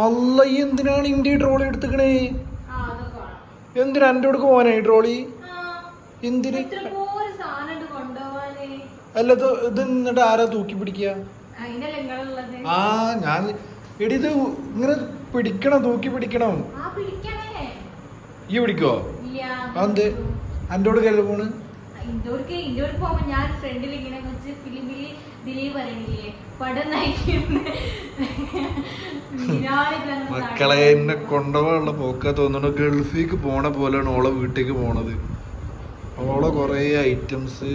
അല്ല, എന്തിനാണ് India trolley എടുത്തുക്കണേ? എന്തിനാ എന്റെ അടുക്ക് പോവാനാ ഈ ട്രോളി? എന്തിന്? അല്ല, ഇത് എന്നിട്ട് ആരാ തൂക്കി പിടിക്കുക? ആ, ഞാൻ എടി ഇത് ഇങ്ങനെ പിടിക്കണം, തൂക്കി പിടിക്കണം. ഈ പിടിക്കോ? അതെന്ത് എന്റെ കൂടെ കരുത് പോണ്? മക്കളെ എന്നെ കൊണ്ടുപോകാനുള്ള പോക്കാ തോന്നുന്നു. ഗൾഫിലേക്ക് പോണ പോലെയാണ് ഓളെ വീട്ടിലേക്ക് പോണത്. ഓളെ കൊറേ ഐറ്റംസ്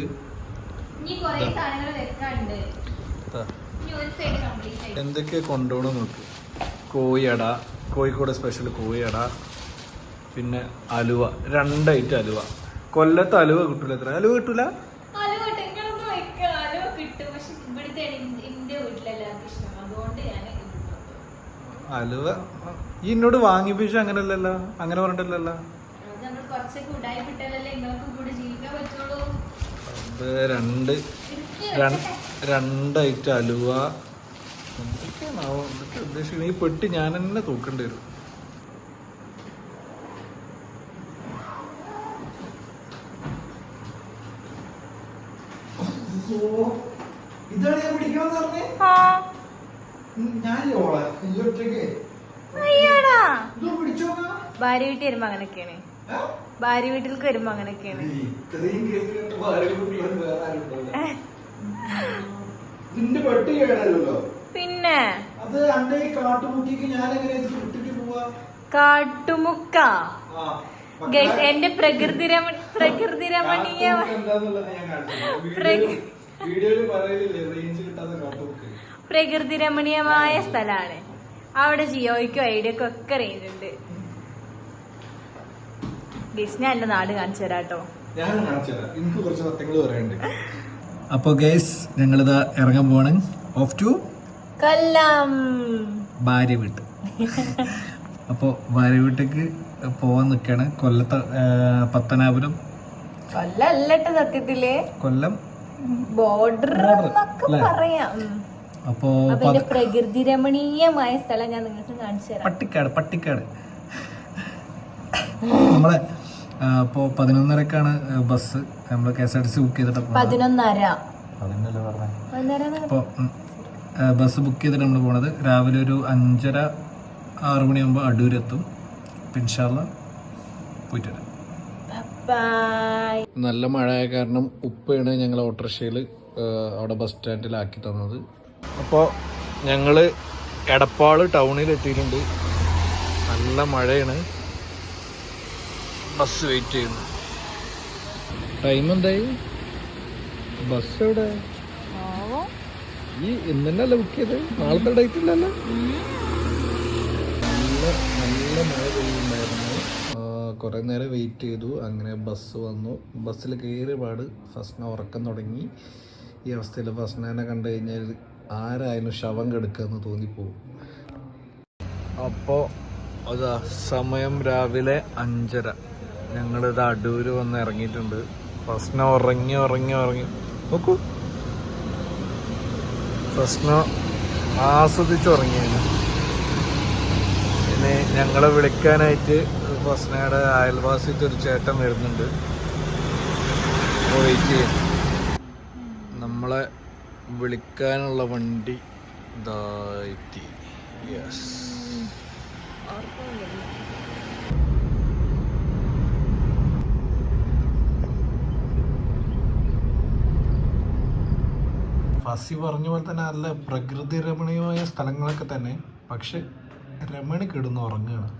എന്തൊക്കെയാ കൊണ്ടുപോകണം നോക്ക്. കോഴിയട, കോഴിക്കോട് സ്പെഷ്യൽ കോഴിയട, പിന്നെ അലുവ, 2 ഐറ്റം അലുവ. കൊല്ലത്ത് അലുവ കിട്ടൂല. എത്ര അലുവ കിട്ടൂല? അലുവ ഈ എന്നോട് വാങ്ങിപ്പിച്ചു അങ്ങനല്ലല്ലോ, അങ്ങനെ പറഞ്ഞിട്ടില്ലല്ലോ. 2 ഐറ്റം അലുവ. എന്തൊക്കെയാണാവോ, എന്തൊക്കെ ഉദ്ദേശിക്കുന്നത്? ഈ പെട്ടി ഞാൻ തന്നെ തൂക്കേണ്ടി വരും. ഇതാണ് ഞാൻ പിടിക്കണമെന്ന് പറഞ്ഞേ. ഭാര്യ വീട്ടിൽ വരുമ്പോ അങ്ങനെയൊക്കെയാണ്. ഭാര്യ വീട്ടിലേക്ക് വരുമ്പോ അങ്ങനെയൊക്കെയാണ്. പിന്നെ കാട്ടുമുക്ക എന്റെ പ്രകൃതി രമണീയമായ സ്ഥലാണ്. അവിടെ ജിയോയ്ക്കും ഐഡിയക്കും ഒക്കെ റേഞ്ച് ഉണ്ട്. ഞാൻ എന്റെ നാട് കാണിച്ചു തരാട്ടോ. അപ്പൊ ഗൈസ്, ഞങ്ങളിതാ ഇറങ്ങാൻ പോവാണ്. ഓഫ് ടു കൊല്ലം ഭാര്യ വീട്ട്. അപ്പൊ ഭാര്യ വീട്ടിലേക്ക് പോവാൻ നിക്കാണ്. കൊല്ലത്ത് പത്തനാപുരം. കൊല്ലല്ലട്ടോ സത്യത്തില്, കൊല്ലം ബോർഡർ പറയാം. അപ്പോ പ്രകൃതി രമണീയമായ സ്ഥലം ഞാൻ നിങ്ങൾക്ക് കാണിച്ചു തരാം. പട്ടിക്കാട് നമ്മളെ ഇപ്പോ 11:30ക്കാണ് ബസ്. നമ്മള് KSRTC ബുക്ക് ചെയ്തിട്ട് 11:30 അപ്പൊ ബസ് ബുക്ക് ചെയ്തിട്ട് നമ്മള് പോണത്. രാവിലെ ഒരു 5:30-6 മണിയാകുമ്പോ അടൂരെത്തും. ഇൻഷാല്ലാ പോയിട്ട് വരാം. നല്ല മഴയായ കാരണം ഉപ്പയാണ് ഞങ്ങൾ ഓട്ടോറിക്ഷയിൽ അവിടെ ബസ് സ്റ്റാൻഡിലാക്കി തന്നത്. അപ്പോൾ ഞങ്ങൾ എടപ്പാൾ ടൗണിൽ എത്തിയിട്ടുണ്ട്. നല്ല മഴയാണ്. ബസ് വെയിറ്റ് ചെയ്യുന്നു. ടൈം എന്തായി? ബസ് എവിടെ? ഈ ഇന്നല്ലേ ബുക്ക് ചെയ്ത്? നാളത്തെ ഡേറ്റ് ഇല്ലല്ലോ. നല്ല മഴ പെയ്യുന്നുണ്ടായിരുന്നു. കുറേ നേരം വെയിറ്റ് ചെയ്തു. അങ്ങനെ ബസ് വന്നു. ബസ്സിൽ കയറിയ പാട് ഫസ്റ്റിനെ ഉറക്കം തുടങ്ങി. ഈ അവസ്ഥയിൽ ഫസ്റ്റിനെ കണ്ടു കഴിഞ്ഞാൽ ആരായാലും ശവം കെടുക്കാന്ന് തോന്നിപ്പോവും. അപ്പോൾ അതാ സമയം രാവിലെ 5:30. ഞങ്ങളിത് അടൂര് വന്ന് ഇറങ്ങിയിട്ടുണ്ട്. ഫസ്റ്റിനെ ഉറങ്ങി നോക്കൂ. ഫസ്റ്റിനെ ആസ്വദിച്ചുറങ്ങിയാണ്. പിന്നെ ഞങ്ങളെ വിളിക്കാനായിട്ട് ഫസ്നയുടെ അയൽവാസിക്ക് ഒരു ചേട്ടൻ വരുന്നുണ്ട്. വെയിറ്റ് ചെയ്യും. നമ്മളെ വിളിക്കാനുള്ള വണ്ടി ഇതായിട്ട്. യെസ്, ഫസി പറഞ്ഞ പോലെ തന്നെ നല്ല പ്രകൃതി രമണീയമായ സ്ഥലങ്ങളൊക്കെ തന്നെ. പക്ഷെ രമണി കിടന്ന് ഉറങ്ങുകയാണ്.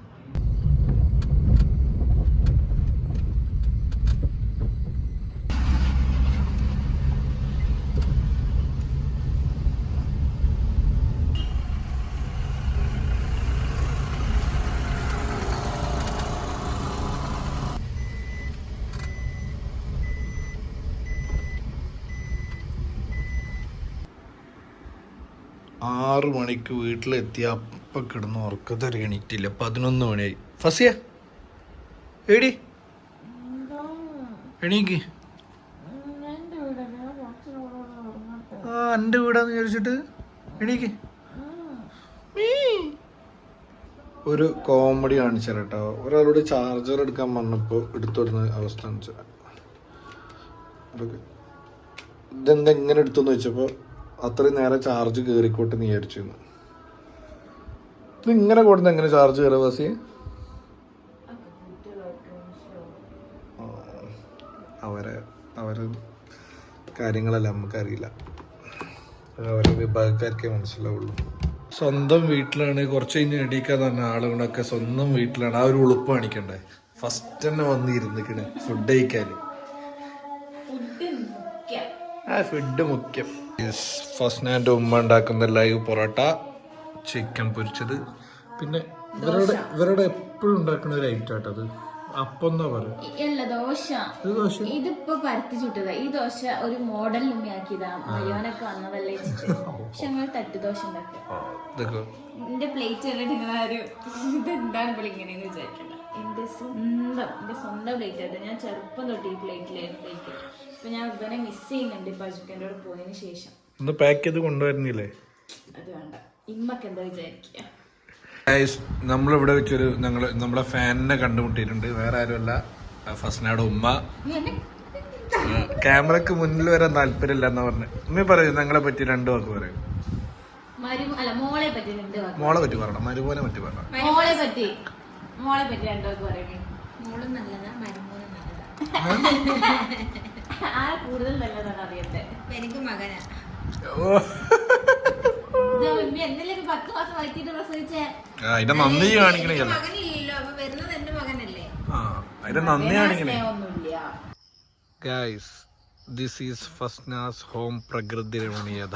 ആറ് മണിക്ക് വീട്ടിലെത്തിയ അപ്പം കിടന്ന് ഉറക്കത്തൊരു എണീറ്റില്ല. 11 മണിയായി. ഫസിയ എടി എണീക്ക്. എൻ്റെ വീടാന്ന് വിചാരിച്ചിട്ട് എണീക്ക്. ഒരു കോമഡി കാണിച്ചാൽ കേട്ടോ. ഒരാളോട് ചാർജർ എടുക്കാൻ വന്നപ്പോൾ എടുത്തു വരുന്ന അവസ്ഥ കാണിച്ചാൽ ഇതെന്താ എങ്ങനെ എടുത്തെന്ന് വെച്ചപ്പോൾ അത്രയും നേരം ചാർജ് കയറിക്കോട്ടെ എന്ന് വിചാരിച്ചിരുന്നു. ഇത് ഇങ്ങനെ കൊടുത്ത് എങ്ങനെ ചാർജ് കയറുക ബസ്സി? അവരെ കാര്യങ്ങളെല്ലാം നമുക്കറിയില്ല, അവരെ വിഭാഗക്കാർക്കേ മനസ്സിലാവുള്ളൂ. സ്വന്തം വീട്ടിലാണ് കുറച്ച് കഴിഞ്ഞ് എടീക്കാൻ തന്നെ ആളുകളൊക്കെ സ്വന്തം വീട്ടിലാണ്. ആ ഒരു ഉളുപ്പ് കാണിക്കണ്ടേ? ഫസ്റ്റ് തന്നെ വന്നിരുന്നിക്കണ് ഫുഡ് കഴിക്കാൻ. ഫുഡ് മുഖ്യം. ഫസ്റ്റ് ഞാൻ ഉമ്മ ഉണ്ടാക്കുന്ന ലൈവ് പൊറോട്ട, ചിക്കൻ പൊരിച്ചത്, പിന്നെ ഇവരുടെ എപ്പോഴും ഉണ്ടാക്കുന്ന ഒരു ഐറ്റം ആട്ടത്. അപ്പം എന്താ പറയുക? ദോശ. ഇതിപ്പോ പരത്തി ചുട്ടതാ. ഈ ദോശ ഒരു മോഡൽ ഉമ്മയാക്കിയതാ. മരിയോനൊക്കെ വന്നതല്ലേ പക്ഷെ ഞങ്ങൾ തട്ടുദോശ ഉണ്ടാക്കുക. എന്റെ പ്ലേറ്റ് കണ്ടിട്ട് ഇങ്ങനെ ഇതെന്താണ് ഇപ്പോൾ ഇങ്ങനെയെന്ന് വിചാരിക്കണ്ട. എന്റെ സ്വന്തം പ്ലേറ്റ് ആയിട്ട് ഞാൻ ചെറുപ്പം തൊട്ട് ഈ പ്ലേറ്റിലായിരുന്നു കഴിക്കുക. ഇപ്പൊ ഞാൻ ഇവനെ മിസ് ചെയ്യുന്നുണ്ട് ഇപ്പൊ അജുക്കൻ്റെ കൂടെ പോയതിനു ശേഷം. ഒന്ന് പാക്ക് ചെയ്ത് കൊണ്ടുവരുന്നില്ലേ? അത് വേണ്ട, ഇമ്മക്ക് എന്താ വിചാരിക്കുക. നമ്മളിവിടെ വെച്ചൊരു നമ്മളെ ഫാനിനെ കണ്ടുമുട്ടിയിട്ടുണ്ട്. വേറെ ആരുമല്ല, ഫസ്നാടെ ഉമ്മ. ക്യാമറക്ക് മുന്നിൽ വരാൻ താല്പര്യമില്ല എന്നാ പറഞ്ഞു. ഉമ്മ പറയൂ ഞങ്ങളെ പറ്റി 2 വാക്ക് പറയും. മോളെ പറ്റി പറയണം, മരുമോനെ പറ്റി പറയണം. മോളെ പറ്റി 2 വാക്ക് പറയണേ. മോളും നല്ലതാ, മരുമോനും നല്ലതാ. ആ കൂടുതൽ നല്ലതാണ് അറിയട്ടെ. എനിക്ക് മകനാ. അതിന്റെ നന്ദി കാണിക്കണേ. ഗൈസ്, ദിസ് ഈസ് ഫസ്നാസ് ഹോം പ്രകൃതി രമണീയത.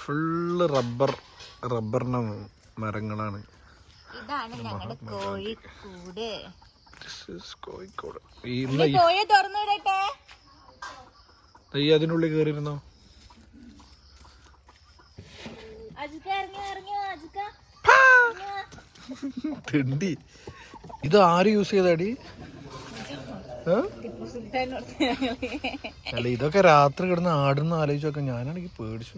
ഫുള്ള് റബ്ബറിന്റെ മരങ്ങളാണ്. ഇതാണ് ഞങ്ങളുടെ കോഴിക്കൂട്. കോഴിക്കോട്. ഈ അതിനുള്ളിൽ കയറിയിരുന്നോ? തിണ്ടി. ഇത് ആര് യൂസ് ചെയ്താടി? അല്ല, ഇതൊക്കെ രാത്രി കിടന്ന് ആടുന്ന ആലോചിച്ചൊക്കെ ഞാനാണെങ്കിൽ പേടിച്ചു.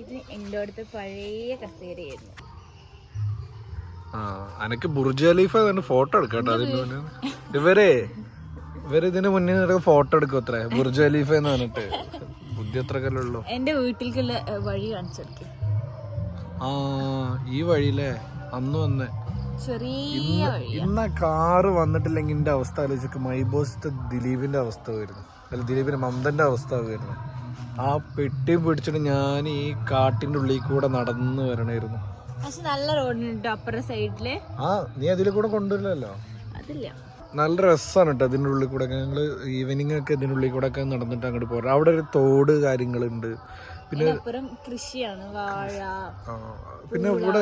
ഇത് എന്റെ അടുത്ത് പഴയ കസേരയായിരുന്നു. അനക്ക് ബുർജ് ഖലീഫ ഫോട്ടോ എടുക്കട്ടോ. അതിന് ഇവരിതിന് മുന്നേ ഫോട്ടോ എടുക്കും അത്ര. ബുർജ് ഖലീഫ എന്ന് പറഞ്ഞിട്ട് ബുദ്ധി അത്രക്കല്ലുള്ളൂ. എന്റെ വീട്ടിലേക്കുള്ള വഴി കാണിച്ചെടുക്കും. ഈ വഴിയില്ലേ അന്ന് വന്നേ ചെറിയ ഇന്ന കാറ് വന്നിട്ടില്ലെങ്കിൽ എന്റെ അവസ്ഥ ആലോചിച്ച് മൈബോസിന്റെ ദിലീപിന്റെ അവസ്ഥ വരുന്നു. അല്ല, ദിലീപിന്റെ മമതന്റെ അവസ്ഥ വരുന്നു. ആ പെട്ടിയും പിടിച്ചിട്ട് ഞാൻ ഈ കാട്ടിന്റെ ഉള്ളിൽ കൂടെ നടന്നു വരണായിരുന്നു. പക്ഷെ നല്ല റോഡുണ്ട് അപ്പുറത്തെ സൈഡില്. നീ അതിൽ കൂടെ കൊണ്ടുവരില്ലല്ലോ. അതില്ല, നല്ല രസമാണ് കേട്ടോ. അതിൻ്റെ ഉള്ളിൽ കൂടെ ഒക്കെ ഞങ്ങള് ഈവനിങ് ഒക്കെ ഇതിൻ്റെ ഉള്ളിൽ കൂടെ ഒക്കെ നടന്നിട്ട് അങ്ങോട്ട് പോരാ. അവിടെ ഒരു തോട് കാര്യങ്ങളുണ്ട്. പിന്നെ കൃഷിയാണ്, വാഴ. പിന്നെ ഇവിടെ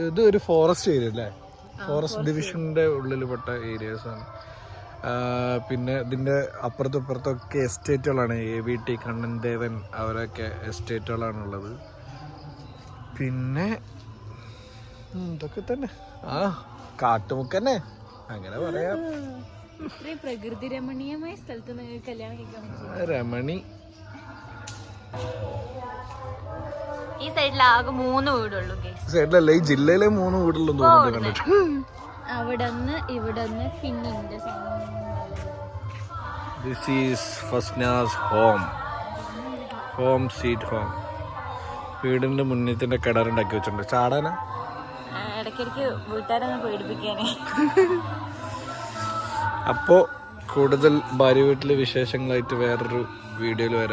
ഇത് ഒരു ഫോറസ്റ്റ് ഏരിയ അല്ലേ? ഫോറസ്റ്റ് ഡിവിഷന്റെ ഉള്ളിൽ പെട്ട ഏരിയാസ് ആണ്. പിന്നെ ഇതിന്റെ അപ്പുറത്തും ഇപ്പുറത്തൊക്കെ എസ്റ്റേറ്റുകളാണ്. AVT, കണ്ണൻ ദേവൻ, അവരൊക്കെ എസ്റ്റേറ്റുകളാണുള്ളത്. പിന്നെ ഇതൊക്കെ തന്നെ കാട്ടുമുക്കന്നെ അങ്ങനെ പറയാം. പ്രകൃതി രമണീയമായ സ്ഥലത്ത് നിങ്ങൾക്ക് കല്യാണം കഴിക്കാൻ രമണി. ഈ സൈഡിലാകെ 3 വീടുള്ളൂ. സൈഡിലല്ല, ഈ ജില്ലയിലെ 3 വീടുള്ളൂ കണ്ടിട്ട്. അവിടെന്ന് ഇവിടെന്ന് പിന്നെ This is Fasna's home sweet home. വീടിന്റെ മുന്നേത്തിന്റെ കിണറുണ്ടാക്കി വെച്ചിട്ടുണ്ട്. ചാടാനാ ഇടയ്ക്കിടയ്ക്ക് വീട്ടുകാരൊന്ന് പേടിപ്പിക്കാനേ. അപ്പോ കൂടുതൽ ഭാര്യ വീട്ടിലെ വിശേഷങ്ങളായിട്ട് വേറൊരു വീഡിയോയിൽ വരാം.